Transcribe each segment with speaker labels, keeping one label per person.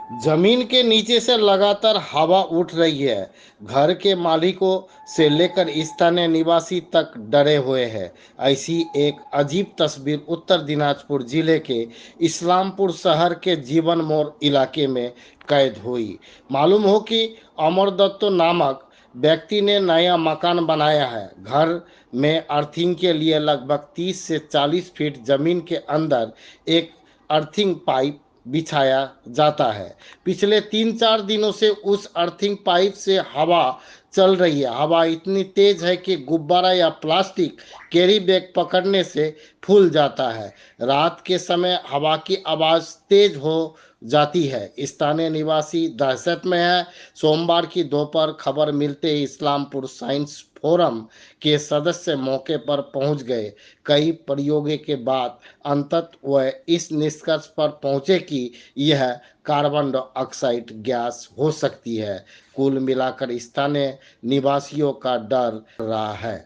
Speaker 1: जमीन के नीचे से लगातार हवा उठ रही है। घर के मालिकों से लेकर स्थानीय निवासी तक डरे हुए हैं। ऐसी एक अजीब तस्वीर उत्तर दिनाजपुर जिले के इस्लामपुर शहर के जीवन मोड़ इलाके में कैद हुई। मालूम हो कि अमर दत्तो नामक व्यक्ति ने नया मकान बनाया है। घर में अर्थिंग के लिए लगभग 30 से 40 फीट जमीन के अंदर एक अर्थिंग पाइप बिछाया जाता है। पिछले 3-4 दिनों से उस अर्थिंग पाइप से हवा चल रही है। हवा इतनी तेज है कि गुब्बारा या प्लास्टिक कैरी बैग पकड़ने से फूल जाता है। रात के समय हवा की आवाज़ तेज हो जाती है। स्थानीय निवासी दहशत में है। सोमवार की दोपहर खबर मिलते ही इस्लामपुर साइंस फोरम के सदस्य मौके पर पहुंच गए। कई प्रयोगों के बाद अंततः वह इस निष्कर्ष पर पहुंचे कि यह कार्बन डाइऑक्साइड गैस हो सकती है। कुल मिलाकर स्थानीय निवासियों का डर रहा है।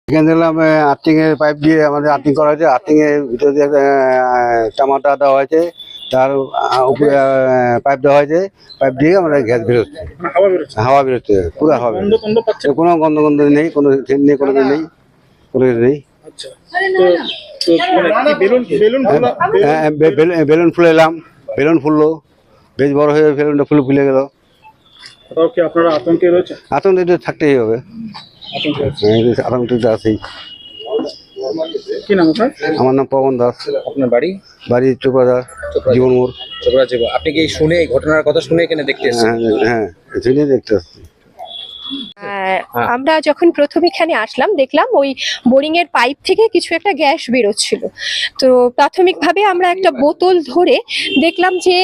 Speaker 2: এখানে দেখলাম আর্থিং এর পাইপ দিয়ে আমাদের আর্থিং করা হয়েছে। আর্থিং এর ভিতর দিয়ে টামাটা দেওয়া হয়েছে, তার উপরে পাইপ দেওয়া হয়েছে। পাইপ দিয়ে আমরা গ্যাস বেরোচ্ছে, হাওয়া বেরোচ্ছে, পুরো হাওয়া বেরোচ্ছে। কোনো গন্ধ গন্ধ নেই, কোনো নেই, কোনো নেই, কোনো নেই। বেলুন ফুলে এলাম, বেলুন ফুললো, বেশ বড় হয়ে বেলুনটা ফুলে গেল। আতঙ্ক তো থাকতেই হবে, আতঙ্ক তো আছেই। আমার নাম পবন দাস।
Speaker 3: আপনার বাড়ি?
Speaker 2: বাড়ি চোপড়া, জীবন মোড়।
Speaker 3: আপনি কি শুনে এই ঘটনার কথা শুনে এখানে দেখতে এসেছেন?
Speaker 2: হ্যাঁ, দেখতে আসছি।
Speaker 4: আমরা যখন প্রথম এখানে আসলাম দেখলাম ওই বোরিং এর পাইপ থেকে কিছু একটা গ্যাস বেরোচ্ছিল। তো প্রাথমিকভাবে আমরা একটা বোতল ধরে দেখলাম যে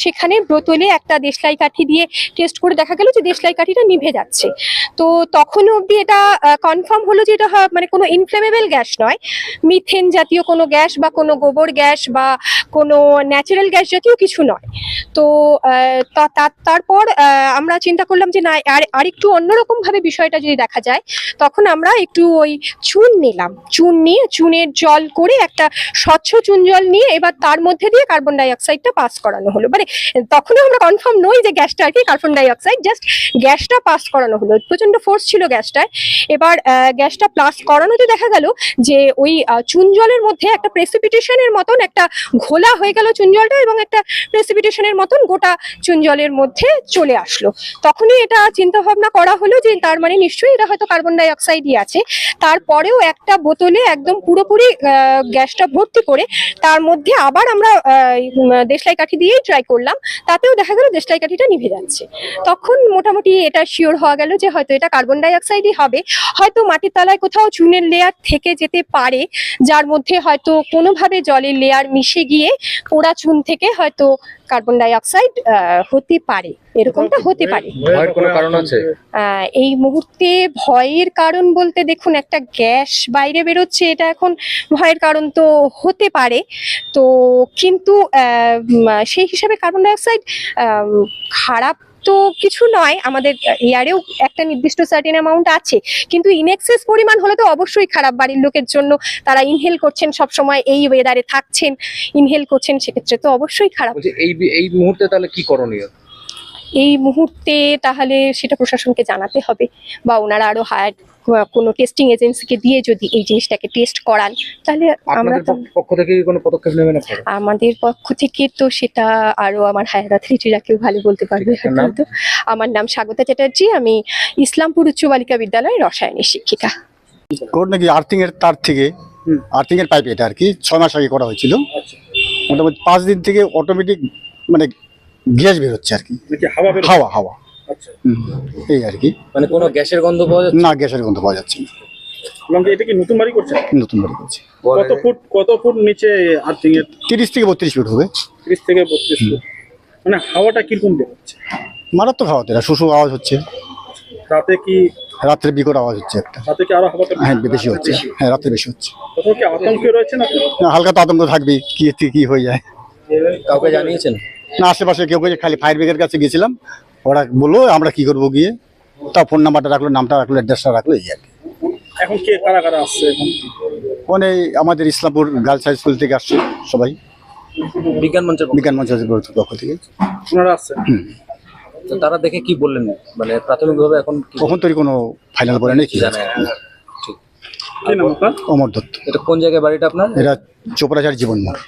Speaker 4: সেখানে বোতলে একটা দেশলাই কাঠি দিয়ে টেস্ট করে দেখা গেল যে দেশলাই কাঠিটা নিভে যাচ্ছে। তো তখন অবধি এটা কনফার্ম হলো যে এটা মানে কোনো ইনফ্লেমেবল গ্যাস নয়, মিথেন জাতীয় কোনো গ্যাস বা কোনো গোবর গ্যাস বা কোনো ন্যাচারাল গ্যাস জাতীয় কিছু নয়। তো তারপর আমরা চিন্তা করলাম যে না আরেকটু অন্যরকম ভাবে বিষয়টা যদি দেখা যায়, তখন আমরা একটু ওই চুন নিলাম। চুন নিয়ে চুনের জল করে একটা স্বচ্ছ চুন জল নিয়ে এবার তার মধ্যে দিয়ে কার্বন ডাই অক্সাইডটা পাস করানো হলো। মানে তখনও আমরা কনফার্ম নই যে গ্যাসটা আর কি কার্বন ডাই অক্সাইড, জাস্ট গ্যাসটা পাস করানো হলো। প্রচন্ড ফোর্স ছিল গ্যাসটায়। এবার গ্যাসটা পাস করানোতে দেখা গেল যে ওই চুন জলের মধ্যে একটা প্রেসিপিটেশনের মতন একটা ঘোলা হয়ে গেল চুন জলটা, এবং একটা প্রেসিপিটেশনের মতন গোটা চুন জলের মধ্যে চলে আসলো। তখনই এটা চিন্তা ভাবনা করা হলো যে তার মানে নিশ্চয়ই এটা হয়তো কার্বন ডাই অক্সাইডই আছে। তারপরেও একটা বোতলে একদম পুরোপুরি গ্যাসটা ভর্তি করে তার মধ্যে আবার আমরা দেশলাই কাঠি দিয়েই ট্রাই করলাম, তাতেও দেখা গেল দেশলাই কাঠিটা নিভে যাচ্ছে। তখন মোটামুটি এটা শিওর হওয়া গেল যে হয়তো এটা কার্বন ডাই অক্সাইডই হবে। হয়তো মাটির তলায় কোথাও চুনের লেয়ার থেকে যেতে পারে, যার মধ্যে হয়তো কোনোভাবে জলের লেয়ার মিশে গিয়ে পোড়া চুন থেকে হয়তো কার্বন ডাই অক্সাইড হতে পারে, এরকমটা হতে পারে।
Speaker 3: ভয়ের কোনো কারণ আছে?
Speaker 4: এই মুহূর্তে ভয়ের কারণ বলতে দেখুন, একটা গ্যাস বাইরে বেরোচ্ছে, এটা এখন ভয়ের কারণ তো হতে পারে। তো কিন্তু সেই হিসাবে কার্বন ডাই অক্সাইড খারাপ তো কিছু নয়, আমাদের এয়ারেও একটা নির্দিষ্ট সার্টেন অ্যামাউন্ট আছে, কিন্তু ইনএক্সেস পরিমাণ হলে তো অবশ্যই খারাপ। বাড়ির লোকের জন্য তারা ইনহেল করছেন, সব সময় এই ওয়েদারে থাকছেন, ইনহেল করছেন, সেক্ষেত্রে তো অবশ্যই খারাপ।
Speaker 3: এই মুহূর্তে তাহলে কি করণীয়?
Speaker 4: এই মুহূর্তে তাহলে সেটা প্রশাসনকে জানাতে হবে, বা ওনারা আরো হায়ার কোনো টেস্টিং এজেন্সিকে দিয়ে যদি এই জিনিসটাকে টেস্ট করান, তাহলে আমরা
Speaker 3: পক্ষ থেকে কোনো পদক্ষেপ নেবেন আপনারা?
Speaker 4: আমাদের পক্ষ থেকে তো সেটা আরো আমার হায়ার অথরিটিরা কেউ ভালো বলতে পারবে। আমার নাম স্বাগতা চ্যাটার্জি, আমি ইসলামপুর উচ্চ বালিকা বিদ্যালয়ের রসায়নের শিক্ষিকা।
Speaker 2: কোন নাকি আর্থিং এর তার থেকে আর্থিং এর পাইপ, এটা আর কি 6 মাস আগে করা হয়েছিল। মোটামুটি 5 দিন থেকে অটোমেটিক মানে গ্যাস বের হচ্ছে আর কি, হাওয়া হাওয়া। আচ্ছা, এই আর কি।
Speaker 3: মানে কোনো গ্যাসের গন্ধ পাওয়া যাচ্ছে
Speaker 2: না? গ্যাসের গন্ধ পাওয়া যাচ্ছে না।
Speaker 5: এটা কি নতুন বাড়ি করছে?
Speaker 2: নতুন বাড়ি করছে।
Speaker 5: কত ফুট নিচে আর্থিং এর?
Speaker 2: 30 থেকে 32 ফুট হবে।
Speaker 5: 30 থেকে 32 ফুট। মানে হাওয়াটা কিরকম বের হচ্ছে?
Speaker 2: মারাত্মক হাওয়া, শুশু আওয়াজ হচ্ছে।
Speaker 5: রাতে কি?
Speaker 2: রাত্রে বিকট আওয়াজ হচ্ছে একটা।
Speaker 5: রাতে কি আরো হাওয়াটা
Speaker 2: বেশি হচ্ছে? হ্যাঁ, রাতে বেশি হচ্ছে।
Speaker 5: কোথাও কি আতঙ্কে রয়েছে না?
Speaker 2: হালকা তো আতঙ্ক থাকবে, কি হয়ে যায়।
Speaker 3: কাউকে জানিয়েছেন?
Speaker 2: না, আশেপাশে কেউ খালি ফায়ার ব্রিগেডের কাছে গেছিলাম, ওরা বললো আমরা কি করবো গিয়ে, তা ফোন নাম্বারটা রাখলো, নামটা রাখলো, অ্যাড্রেসটা রাখলো, এই আর কি।
Speaker 5: এখন কে কারা আসছে?
Speaker 2: আমাদের ইসলামপুর গার্লস হাই স্কুল থেকে আসছে সবাই।
Speaker 3: বিজ্ঞান মঞ্চের
Speaker 6: বিজ্ঞান মঞ্চের পক্ষ থেকে।
Speaker 5: ওনারা আসছেন?
Speaker 3: তো তারা দেখে কি বললেন, মানে প্রাথমিকভাবে এখন কি
Speaker 6: কখন তৈরি কোনো ফাইনাল করে নেই কি
Speaker 3: জানা
Speaker 6: আছে?
Speaker 3: ঠিক।
Speaker 5: কি নাম আপনার?
Speaker 6: অমর দত্ত।
Speaker 3: এটা কোন জায়গায় বাড়িটা আপনার?
Speaker 6: এরা চোপড়াচার জীবন মোড়।